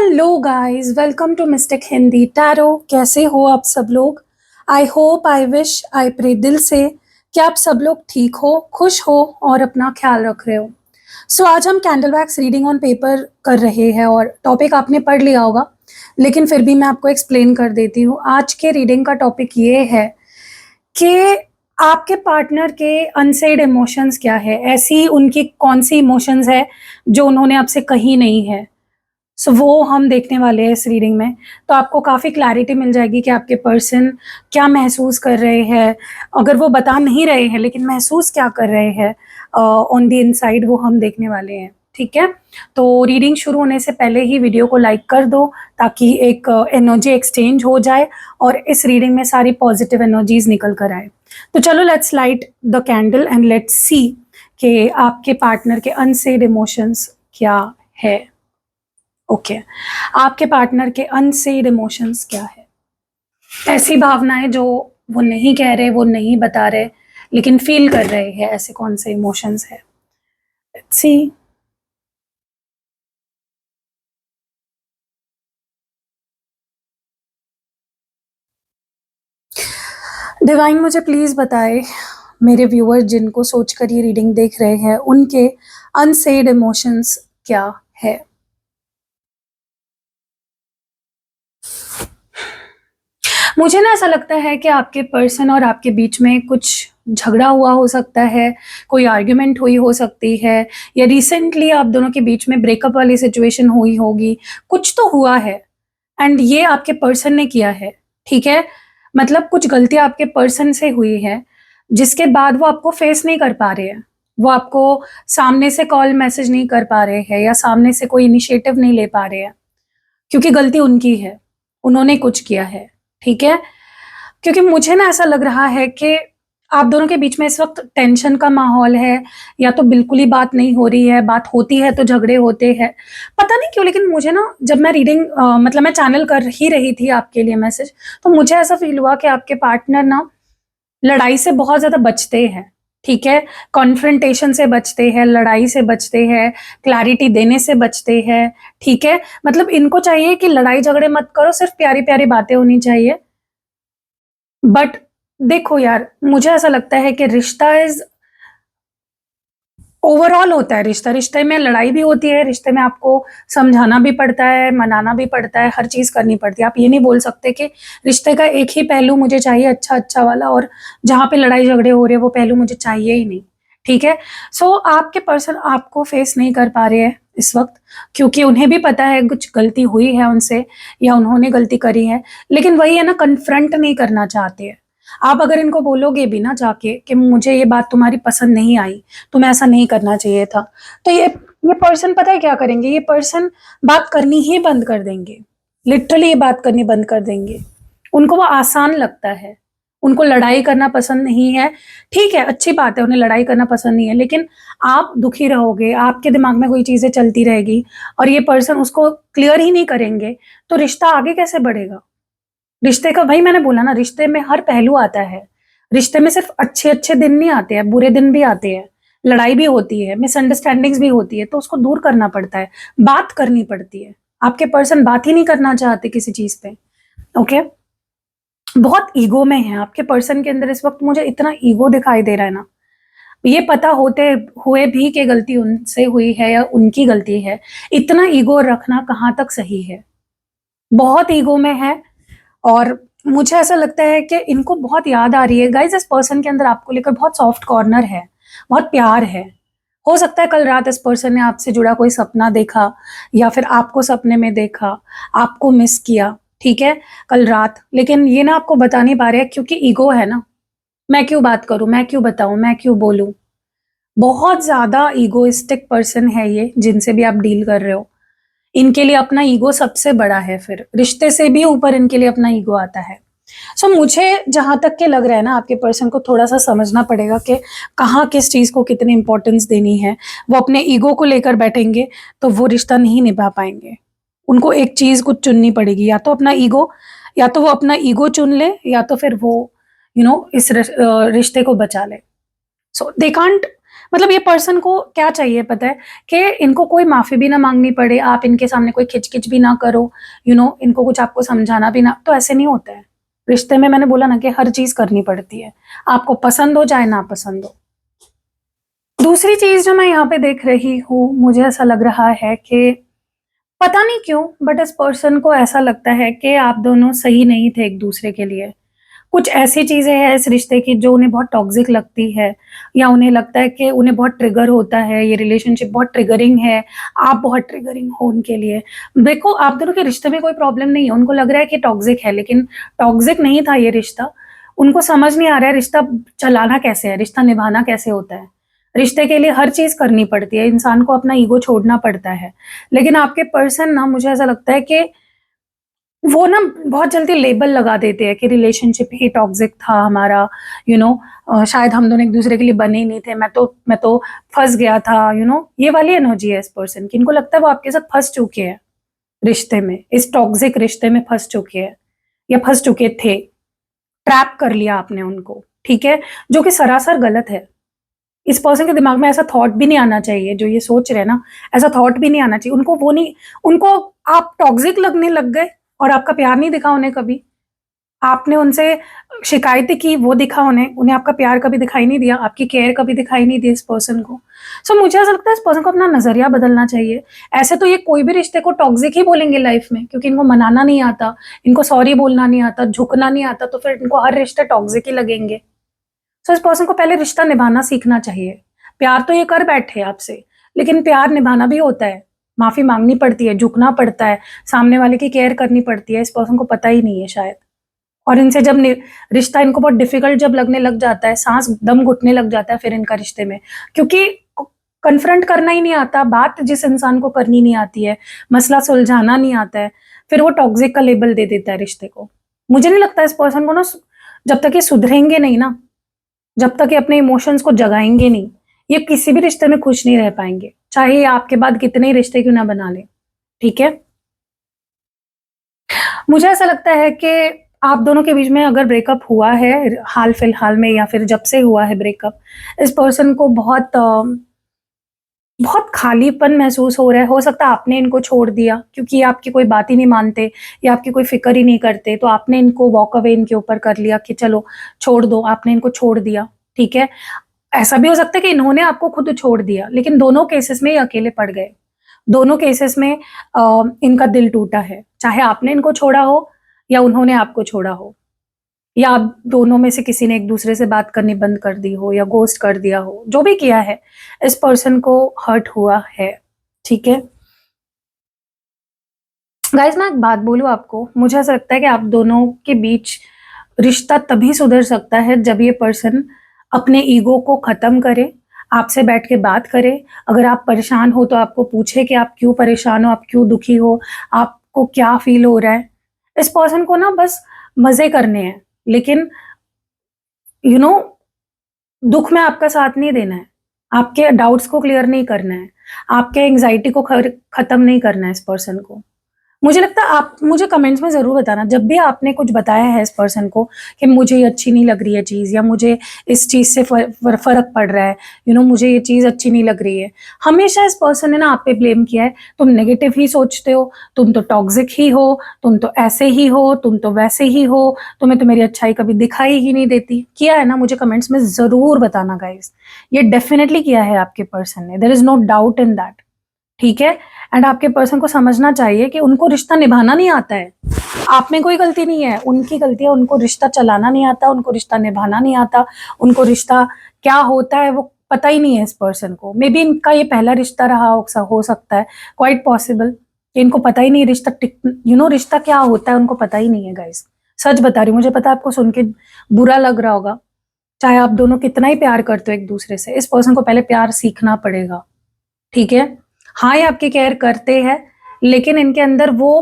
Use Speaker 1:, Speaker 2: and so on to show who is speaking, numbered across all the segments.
Speaker 1: Hello guys, welcome to mystic Hindi tarot. कैसे हो आप सब लोग? I hope, I wish, I pray दिल से कि आप सब लोग ठीक हो, खुश हो और अपना ख्याल रख रहे हो। सो आज हम candle wax reading on paper कर रहे हैं और टॉपिक आपने पढ़ लिया होगा, लेकिन फिर भी मैं आपको एक्सप्लेन कर देती हूँ। आज के रीडिंग का टॉपिक ये है कि आपके पार्टनर के अनसेड इमोशंस क्या है, ऐसी उनकी कौन सी इमोशंस है जो उन्होंने आपसे कही नहीं है। सो वो हम देखने वाले हैं इस रीडिंग में। तो आपको काफ़ी क्लैरिटी मिल जाएगी कि आपके पर्सन क्या महसूस कर रहे हैं। अगर वो बता नहीं रहे हैं लेकिन महसूस क्या कर रहे हैं ऑन द इनसाइड, वो हम देखने वाले हैं। ठीक है, तो रीडिंग शुरू होने से पहले ही वीडियो को लाइक कर दो ताकि एक एनर्जी एक्सचेंज हो जाए और इस रीडिंग में सारी पॉजिटिव एनर्जीज निकल कर आए। तो चलो, let's light the candle and let's see कि आपके पार्टनर के अनसेड इमोशंस क्या है। ओके, आपके पार्टनर के अनसेड इमोशंस क्या है? ऐसी भावनाएं जो वो नहीं कह रहे, वो नहीं बता रहे, लेकिन फील कर रहे हैं, ऐसे कौन से इमोशंस है? Let's see. डिवाइन मुझे प्लीज बताए, मेरे व्यूअर जिनको सोचकर ये रीडिंग देख रहे हैं, उनके अनसेड इमोशंस क्या है? मुझे ना ऐसा लगता है कि आपके पर्सन और आपके बीच में कुछ झगड़ा हुआ हो सकता है, कोई आर्ग्यूमेंट हुई हो सकती है, या रिसेंटली आप दोनों के बीच में ब्रेकअप वाली सिचुएशन हुई होगी। कुछ तो हुआ है एंड ये आपके पर्सन ने किया है। ठीक है, मतलब कुछ गलती आपके पर्सन से हुई है जिसके बाद वो आपको फेस नहीं कर पा रहे हैं। वो आपको सामने से कॉल मैसेज नहीं कर पा रहे हैं या सामने से कोई इनिशिएटिव नहीं ले पा रहे हैं, क्योंकि गलती उनकी है, उन्होंने कुछ किया है। ठीक है, क्योंकि मुझे ना ऐसा लग रहा है कि आप दोनों के बीच में इस वक्त टेंशन का माहौल है, या तो बिल्कुल ही बात नहीं हो रही है, बात होती है तो झगड़े होते हैं। पता नहीं क्यों, लेकिन मुझे ना जब मैं रीडिंग मतलब मैं चैनल कर ही रही थी आपके लिए मैसेज, तो मुझे ऐसा फील हुआ कि आपके पार्टनर ना लड़ाई से बहुत ज़्यादा बचते हैं। ठीक है, कॉन्फ्रंटेशन से बचते हैं, लड़ाई से बचते हैं, क्लैरिटी देने से बचते हैं। ठीक है, मतलब इनको चाहिए कि लड़ाई झगड़े मत करो, सिर्फ प्यारी प्यारी बातें होनी चाहिए। बट देखो यार, मुझे ऐसा लगता है कि रिश्ता इज ओवरऑल होता है। रिश्ता, रिश्ते में लड़ाई भी होती है, रिश्ते में आपको समझाना भी पड़ता है, मनाना भी पड़ता है, हर चीज करनी पड़ती है। आप ये नहीं बोल सकते कि रिश्ते का एक ही पहलू मुझे चाहिए, अच्छा अच्छा वाला, और जहां पे लड़ाई झगड़े हो रहे हैं वो पहलू मुझे चाहिए ही नहीं। ठीक है, सो आपके पर्सन आपको फेस नहीं कर पा रहे हैं इस वक्त, क्योंकि उन्हें भी पता है कुछ गलती हुई है उनसे या उन्होंने गलती करी है, लेकिन वही है ना, कन्फ्रंट नहीं करना चाहते हैं। आप अगर इनको बोलोगे भी ना जाके कि मुझे ये बात तुम्हारी पसंद नहीं आई, तुम्हें ऐसा नहीं करना चाहिए था, तो ये पर्सन पता है क्या करेंगे? ये पर्सन बात करनी ही बंद कर देंगे। लिटरली ये बात करनी बंद कर देंगे। उनको वो आसान लगता है, उनको लड़ाई करना पसंद नहीं है। ठीक है, अच्छी बात है, उन्हें लड़ाई करना पसंद नहीं है, लेकिन आप दुखी रहोगे, आपके दिमाग में कोई चीजें चलती रहेगी और ये पर्सन उसको क्लियर ही नहीं करेंगे, तो रिश्ता आगे कैसे बढ़ेगा? रिश्ते का, वही मैंने बोला ना, रिश्ते में हर पहलू आता है। रिश्ते में सिर्फ अच्छे अच्छे दिन नहीं आते हैं, बुरे दिन भी आते हैं, लड़ाई भी होती है, मिसअंडरस्टैंडिंग्स भी होती है, तो उसको दूर करना पड़ता है, बात करनी पड़ती है। आपके पर्सन बात ही नहीं करना चाहते किसी चीज पे। ओके, बहुत ईगो में है आपके पर्सन के अंदर इस वक्त। मुझे इतना ईगो दिखाई दे रहा है ना, ये पता होते हुए भी कि गलती उनसे हुई है या उनकी गलती है, इतना ईगो रखना कहाँ तक सही है? बहुत ईगो में है। और मुझे ऐसा लगता है कि इनको बहुत याद आ रही है गाइस, इस पर्सन के अंदर आपको लेकर बहुत सॉफ्ट कॉर्नर है, बहुत प्यार है। हो सकता है कल रात इस पर्सन ने आपसे जुड़ा कोई सपना देखा, या फिर आपको सपने में देखा, आपको मिस किया। ठीक है, कल रात, लेकिन ये ना आपको बता नहीं पा रहे हैं क्योंकि ईगो है ना। मैं क्यों बात करूं, मैं क्यों बताऊं, मैं क्यों बोलूं? बहुत ज्यादा ईगोइस्टिक पर्सन है ये, जिनसे भी आप डील कर रहे हो। इनके लिए अपना ईगो सबसे बड़ा है, फिर रिश्ते से भी ऊपर इनके लिए अपना ईगो आता है। सो मुझे जहां तक के लग रहा है ना, आपके पर्सन को थोड़ा सा समझना पड़ेगा कि कहाँ किस चीज को कितनी इंपॉर्टेंस देनी है। वो अपने ईगो को लेकर बैठेंगे तो वो रिश्ता नहीं निभा पाएंगे। उनको एक चीज कुछ चुननी पड़ेगी, या तो अपना ईगो, या तो वो अपना ईगो चुन ले, या तो फिर वो इस रिश्ते को बचा ले। सो दे कांट, मतलब ये पर्सन को क्या चाहिए पता है कि इनको कोई माफ़ी भी ना माँगनी पड़े, आप इनके सामने कोई खिच-खिच भी ना करो, इनको कुछ आपको समझाना भी ना, तो ऐसे नहीं होता है। रिश्ते में मैंने बोला ना कि हर चीज़ करनी पड़ती है, आपको पसंद हो चाहे ना पसंद हो। दूसरी चीज़ जो मैं यहाँ पे देख रही हूँ, मुझे ऐसा लग रहा है कि पता नहीं क्यों बट इस पर्सन को ऐसा लगता है कि आप दोनों सही नहीं थे एक-दूसरे के लिए। कुछ ऐसी चीज़ें हैं इस रिश्ते की जो उन्हें बहुत टॉक्सिक लगती है या उन्हें लगता है कि उन्हें बहुत ट्रिगर होता है, ये रिलेशनशिप बहुत ट्रिगरिंग है, आप बहुत ट्रिगरिंग हो उनके लिए। देखो, आप दोनों के रिश्ते में कोई प्रॉब्लम नहीं है, उनको लग रहा है कि टॉक्सिक है, लेकिन टॉक्सिक नहीं था ये रिश्ता। उनको समझ नहीं आ रहा है रिश्ता चलाना कैसे है, रिश्ता निभाना कैसे होता है। रिश्ते के लिए हर चीज़ करनी पड़ती है, इंसान को अपना ईगो छोड़ना पड़ता है। लेकिन आपके पर्सन ना, मुझे ऐसा लगता है कि वो ना बहुत जल्दी लेबल लगा देते हैं कि रिलेशनशिप ही टॉक्सिक था हमारा, शायद हम दोनों एक-दूसरे के लिए बने ही नहीं थे, मैं तो फँस गया था, ये वाली एनर्जी है इस पर्सन की। इनको लगता है वो आपके साथ फँस चुके हैं रिश्ते में, इस टॉक्सिक रिश्ते में फँस चुके हैं या फँस चुके थे। ट्रैप कर लिया आपने उनको, ठीक है? जो कि सरासर गलत है। इस पर्सन के दिमाग में ऐसा थॉट भी नहीं आना चाहिए, जो ये सोच रहे हैं ना, ऐसा थॉट भी नहीं आना चाहिए। उनको आप टॉक्सिक लगने लग गए और आपका प्यार नहीं दिखा उन्हें कभी। आपने उनसे शिकायतें की, वो दिखा उन्हें, उन्हें आपका प्यार कभी दिखाई नहीं दिया, आपकी केयर कभी दिखाई नहीं दी इस पर्सन को। सो मुझे ऐसा लगता है इस पर्सन को अपना नज़रिया बदलना चाहिए। ऐसे तो ये कोई भी रिश्ते को टॉक्सिक ही बोलेंगे लाइफ में, क्योंकि इनको मनाना नहीं आता, इनको सॉरी बोलना नहीं आता, झुकना नहीं आता, तो फिर इनको हर रिश्ते टॉक्सिक ही लगेंगे। सो इस पर्सन को पहले रिश्ता निभाना सीखना चाहिए। प्यार तो ये कर बैठे आपसे, लेकिन प्यार निभाना भी होता है, माफ़ी माँगनी पड़ती है, झुकना पड़ता है, सामने वाले की केयर करनी पड़ती है, इस पर्सन को पता ही नहीं है शायद। और इनसे जब रिश्ता इनको बहुत डिफ़िकल्ट जब लगने लग जाता है, साँस दम घुटने लग जाता है फिर इनका रिश्ते में, क्योंकि कन्फ्रंट करना ही नहीं आता, बात जिस इंसान को करनी नहीं आती है, मसला सुलझाना नहीं आता है, फिर वो टॉक्सिक का लेबल दे देता है रिश्ते को। मुझे नहीं लगता इस पर्सन को ना, जब तक ये सुधरेंगे नहीं ना, जब तक ये अपने इमोशंस को जगाएँगे नहीं, ये किसी भी रिश्ते में खुश नहीं रह पाएँगे, चाहे ये आपके बाद कितने ही रिश्ते क्यों ना बना लें, ठीक है? मुझे ऐसा लगता है कि आप दोनों के बीच में अगर ब्रेकअप हुआ है हाल-फिलहाल में या फिर जब से हुआ है ब्रेकअप, इस पर्सन को बहुत खालीपन महसूस हो रहा है। हो सकता है आपने इनको छोड़ दिया क्योंकि ये आपकी कोई बात ही नहीं मानते या आपकी कोई फ़िक्र ही नहीं करते, तो आपने इनको वॉक अवे इनके ऊपर कर लिया कि चलो छोड़ दो, आपने इनको छोड़ दिया, ठीक है? ऐसा भी हो सकता है कि इन्होंने आपको खुद छोड़ दिया, लेकिन दोनों केसेस में ये अकेले पड़ गए। दोनों केसेस में इनका दिल टूटा है, चाहे आपने इनको छोड़ा हो या उन्होंने आपको छोड़ा हो, या आप दोनों में से किसी ने एक-दूसरे से बात करनी बंद कर दी हो या घोस्ट कर दिया हो, जो भी किया है, इस पर्सन को हर्ट हुआ है, ठीक है? गाइज़, मैं एक बात बोलूँ आपको, मुझे ऐसा लगता है कि आप दोनों के बीच रिश्ता तभी सुधर सकता है जब ये पर्सन अपने ईगो को ख़त्म करे, आपसे बैठ के बात करे। अगर आप परेशान हो तो आपको पूछे कि आप क्यों परेशान हो, आप क्यों दुखी हो, आपको क्या फ़ील हो रहा है। इस पर्सन को ना बस मज़े करने हैं, लेकिन यू नो दुःख में आपका साथ नहीं देना है, आपके डाउट्स को क्लियर नहीं करना है, आपके एंग्ज़ायटी को ख़त्म नहीं करना है इस पर्सन को। मुझे लगता है आप मुझे कमेंट्स में ज़रूर बताना जब भी आपने कुछ बताया है इस पर्सन को कि मुझे ये अच्छी नहीं लग रही है चीज़, या मुझे इस चीज़ से फ़र्क पड़ रहा है, मुझे ये चीज़ अच्छी नहीं लग रही है। हमेशा इस पर्सन ने ना आप पे ब्लेम किया है, तुम नेगेटिव ही सोचते हो, तुम तो टॉक्सिक ही हो, तुम तो ऐसे ही हो, तुम तो वैसे ही हो, तुम्हें तो मेरी अच्छाई कभी दिखाई ही नहीं देती। किया है ना? मुझे कमेंट्स में ज़रूर बताना गाइज़। ये डेफ़िनिटली किया है आपके पर्सन ने, there is no doubt in that. ठीक है? एंड आपके पर्सन को समझना चाहिए कि उनको रिश्ता निभाना नहीं आता है। आप में कोई गलती नहीं है, उनकी गलती है, उनको रिश्ता चलाना नहीं आता, उनको रिश्ता निभाना नहीं आता, उनको रिश्ता क्या होता है वो पता ही नहीं है इस पर्सन को। मेबी इनका ये पहला रिश्ता रहा हो सकता है, क्वाइट पॉसिबल कि इनको पता ही नहीं रिश्ता क्या होता है, उनको पता ही नहीं है गाइज़। सच बता रही हूँ, मुझे पता है आपको सुन के बुरा लग रहा होगा, चाहे आप दोनों कितना ही प्यार करते हो एक-दूसरे से, इस पर्सन को पहले प्यार सीखना पड़ेगा, ठीक है? हाँ, ये आपकी केयर करते हैं, लेकिन इनके अंदर वो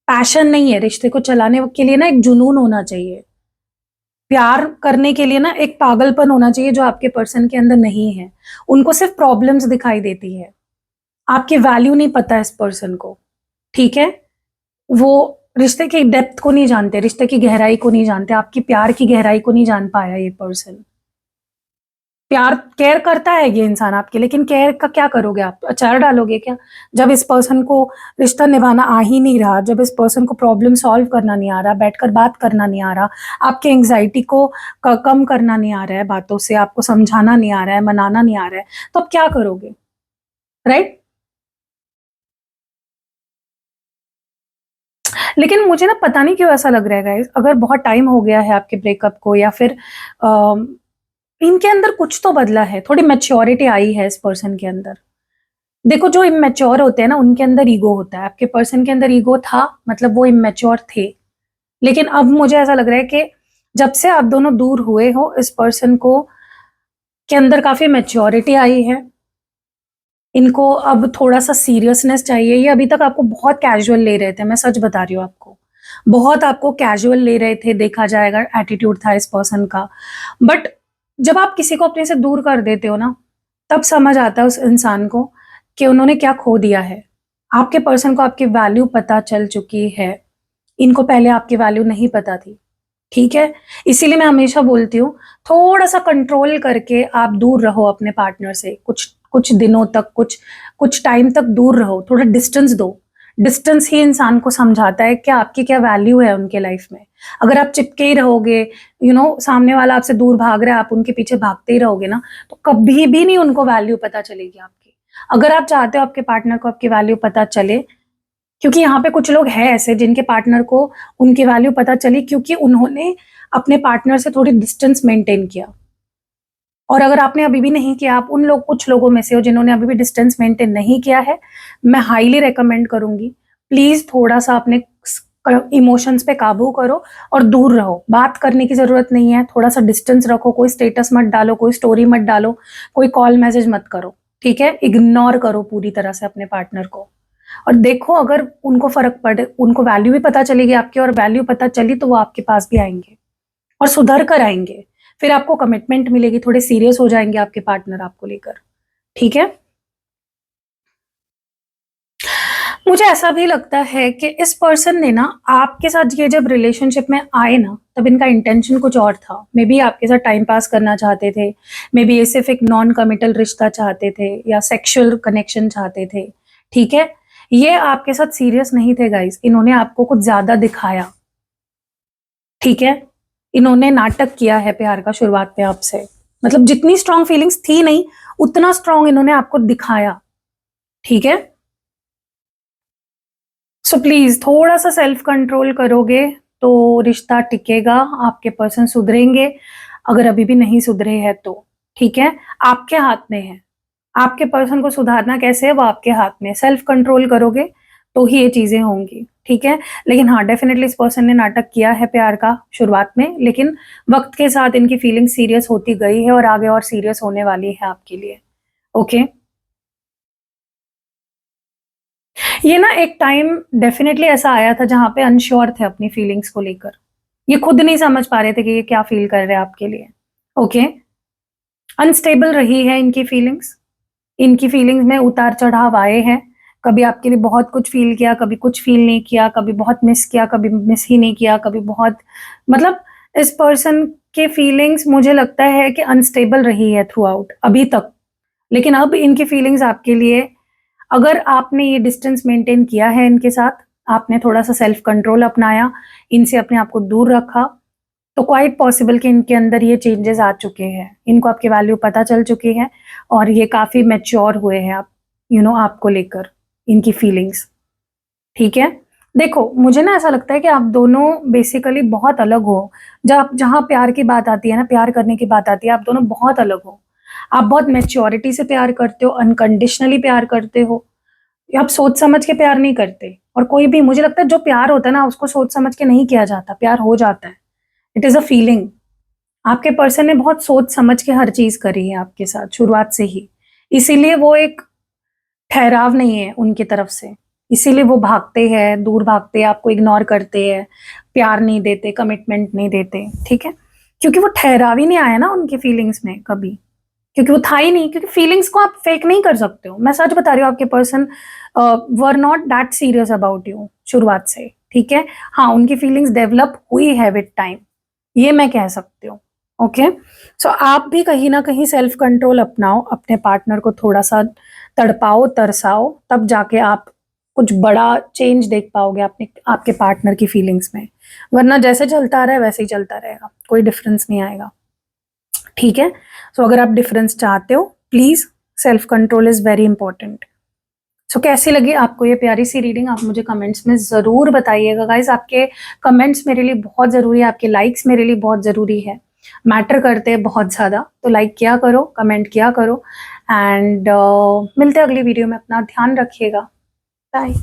Speaker 1: पैशन नहीं है, रिश्ते को चलाने के लिए ना एक जुनून होना चाहिए। प्यार करने के लिए ना एक पागलपन होना चाहिए जो आपके पर्सन के अंदर नहीं है। उनको सिर्फ़ प्रॉब्लम्स दिखाई देती है। आपकी वैल्यू नहीं पता इस पर्सन को, ठीक है? वो रिश्ते की डेप्थ को नहीं जानते, रिश्ते की गहराई को नहीं जानते, आपकी प्यार की गहराई को नहीं जान पाया ये पर्सन। प्यार केयर करता है ये इंसान आपकी, लेकिन केयर का क्या करोगे आप? अचार डालोगे क्या? जब इस पर्सन को रिश्ता निभाना आ ही नहीं रहा, जब इस पर्सन को प्रॉब्लम सॉल्व करना नहीं आ रहा, बैठकर बात करना नहीं आ रहा, आपके एंग्जाइटी को कम करना नहीं आ रहा है बातों से, आपको समझाना नहीं आ रहा है, मनाना नहीं आ रहा है, तो आप क्या करोगे? राइट? लेकिन मुझे ना पता नहीं क्यों ऐसा लग रहा है गाइस, अगर बहुत टाइम हो गया है आपके ब्रेकअप को, या फिर इनके अंदर कुछ तो बदला है, थोड़ी मैच्योरिटी आई है इस पर्सन के अंदर। देखो, जो इमेच्योर होते हैं ना, उनके अंदर ईगो होता है। आपके पर्सन के अंदर ईगो था, मतलब वो इमेच्योर थे। लेकिन अब मुझे ऐसा लग रहा है कि जब से आप दोनों दूर हुए हो, इस पर्सन को के अंदर काफी मैच्योरिटी आई है। इनको अब थोड़ा सा सीरियसनेस चाहिए। ये अभी तक आपको बहुत कैजुअल ले रहे थे, मैं सच बता रही हूँ आपको, बहुत आपको कैजुअल ले रहे थे, देखा जाएगा एटीट्यूड था इस पर्सन का। बट जब आप किसी को अपने से दूर कर देते हो ना, तब समझ आता है उस इंसान को कि उन्होंने क्या खो दिया है। आपके पर्सन को आपकी वैल्यू पता चल चुकी है, इनको पहले आपकी वैल्यू नहीं पता थी। ठीक है? इसीलिए मैं हमेशा बोलती हूँ, थोड़ा सा कंट्रोल करके आप दूर रहो अपने पार्टनर से, कुछ कुछ दिनों तक, कुछ कुछ टाइम तक दूर रहो, थोड़ा डिस्टेंस दो। डिस्टेंस ही इंसान को समझाता है कि आपकी क्या वैल्यू है उनके लाइफ में। अगर आप चिपके ही रहोगे, सामने वाला आपसे दूर भाग रहा है, आप उनके पीछे भागते ही रहोगे ना, तो कभी भी नहीं उनको वैल्यू पता चलेगी आपकी। अगर आप चाहते हो आपके पार्टनर को आपकी वैल्यू पता चले, क्योंकि यहाँ पे कुछ लोग हैं ऐसे जिनके पार्टनर को उनकी वैल्यू पता चली, क्योंकि उन्होंने अपने पार्टनर से थोड़ी डिस्टेंस मेंटेन किया। और अगर आपने अभी भी नहीं किया, आप कुछ लोगों में से हो जिन्होंने अभी भी डिस्टेंस मेंटेन नहीं किया है, मैं हाईली रेकमेंड करूंगी, प्लीज थोड़ा सा अपने इमोशंस पे काबू करो और दूर रहो। बात करने की जरूरत नहीं है, थोड़ा सा डिस्टेंस रखो, कोई स्टेटस मत डालो, कोई स्टोरी मत डालो, कोई कॉल मैसेज मत करो। ठीक है? इग्नोर करो पूरी तरह से अपने पार्टनर को। और देखो, अगर उनको फर्क पड़े, उनको वैल्यू भी पता चलेगी आपकी, और वैल्यू पता चली तो वो आपके पास भी आएंगे और सुधर कर आएंगे। फिर आपको कमिटमेंट मिलेगी, थोड़े सीरियस हो जाएंगे आपके पार्टनर आपको लेकर। ठीक है? मुझे ऐसा भी लगता है कि इस पर्सन ने ना आपके साथ ये जब रिलेशनशिप में आए ना, तब इनका इंटेंशन कुछ और था। मे बी आपके साथ टाइम पास करना चाहते थे, मे बी ये सिर्फ एक नॉन कमिटल रिश्ता चाहते थे, या सेक्सुअल कनेक्शन चाहते थे। ठीक है? ये आपके साथ सीरियस नहीं थे गाइस, इन्होंने आपको कुछ ज्यादा दिखाया। ठीक है? इन्होंने नाटक किया है प्यार का शुरुआत में आपसे, मतलब जितनी स्ट्रांग फीलिंग्स थी नहीं, उतना स्ट्रांग इन्होंने आपको दिखाया। ठीक है? सो प्लीज थोड़ा सा सेल्फ कंट्रोल करोगे तो रिश्ता टिकेगा, आपके पर्सन सुधरेंगे। अगर अभी भी नहीं सुधरे हैं तो ठीक है, आपके हाथ में है। आपके पर्सन को सुधारना कैसे है वो आपके हाथ में। सेल्फ कंट्रोल करोगे तो ही ये चीजें होंगी। ठीक है? लेकिन हाँ, डेफिनेटली इस पर्सन ने नाटक किया है प्यार का शुरुआत में, लेकिन वक्त के साथ इनकी फीलिंग सीरियस होती गई है और आगे और सीरियस होने वाली है आपके लिए। ओके? ये ना एक टाइम डेफिनेटली ऐसा आया था जहां पे अनश्योर थे अपनी फीलिंग्स को लेकर। ये खुद नहीं समझ पा रहे थे कि ये क्या फील कर रहे हैं आपके लिए। ओके? अनस्टेबल रही है इनकी फीलिंग्स। इनकी फीलिंग्स में उतार चढ़ाव आए हैं। कभी आपके लिए बहुत कुछ फील किया, कभी कुछ फील नहीं किया, कभी बहुत मिस किया, कभी मिस ही नहीं किया, कभी बहुत, मतलब इस पर्सन के फीलिंग्स मुझे लगता है कि अनस्टेबल रही है थ्रू आउट अभी तक। लेकिन अब इनकी फीलिंग्स आपके लिए, अगर आपने ये डिस्टेंस मेंटेन किया है इनके साथ, आपने थोड़ा सा सेल्फ कंट्रोल अपनाया, इनसे अपने आप को दूर रखा, तो क्वाइट पॉसिबल कि इनके अंदर ये चेंजेस आ चुके हैं, इनको आपकी वैल्यू पता चल चुकी है, और ये काफी मैच्योर हुए हैं आप आपको लेकर, इनकी फीलिंग्स। ठीक है? देखो, मुझे ना ऐसा लगता है कि आप दोनों बेसिकली बहुत अलग हो। जब जहाँ प्यार की बात आती है ना, प्यार करने की बात आती है, आप दोनों बहुत अलग हो। आप बहुत मैच्योरिटी से प्यार करते हो, अनकंडीशनली प्यार करते हो, आप सोच समझ के प्यार नहीं करते। और कोई भी, मुझे लगता है जो प्यार होता है ना, उसको सोच समझ के नहीं किया जाता, प्यार हो जाता है। It is a feeling. आपके पर्सन ने बहुत सोच समझ के हर चीज करी है आपके साथ शुरुआत से ही, इसीलिए वो एक ठहराव नहीं है उनकी तरफ से। इसीलिए वो भागते हैं, दूर भागते हैं, आपको इग्नोर करते हैं, प्यार नहीं देते, कमिटमेंट नहीं देते। ठीक है? क्योंकि वो ठहराव ही नहीं आया ना उनकी फीलिंग्स में कभी, क्योंकि वो था ही नहीं। क्योंकि फीलिंग्स को आप फेक नहीं कर सकते हो, मैं सच बता रही हूँ, आपके person were not that serious about you शुरुआत से। ठीक है? हाँ, उनकी फीलिंग्स डेवलप हुई है विद टाइम, ये मैं कह सकती हूँ। ओके। सो आप भी कहीं ना कहीं सेल्फ कंट्रोल अपनाओ, अपने पार्टनर को थोड़ा सा तड़पाओ, तरसाओ, तब जाके आप कुछ बड़ा चेंज देख पाओगे अपने आपके पार्टनर की फीलिंग्स में। वरना जैसे चलता रहा है वैसे ही चलता रहेगा, कोई डिफरेंस नहीं आएगा। ठीक है। सो अगर आप डिफरेंस चाहते हो, please self control is very important. So कैसी लगी आपको ये प्यारी सी रीडिंग, आप मुझे कमेंट्स में ज़रूर बताइएगा गाइज। आपके कमेंट्स मेरे लिए बहुत ज़रूरी है, आपके लाइक्स मेरे लिए बहुत ज़रूरी है, मैटर करते हैं बहुत ज़्यादा। तो लाइक किया करो, कमेंट किया करो, एंड मिलते हैं अगली वीडियो में। अपना ध्यान रखिएगा। बाय।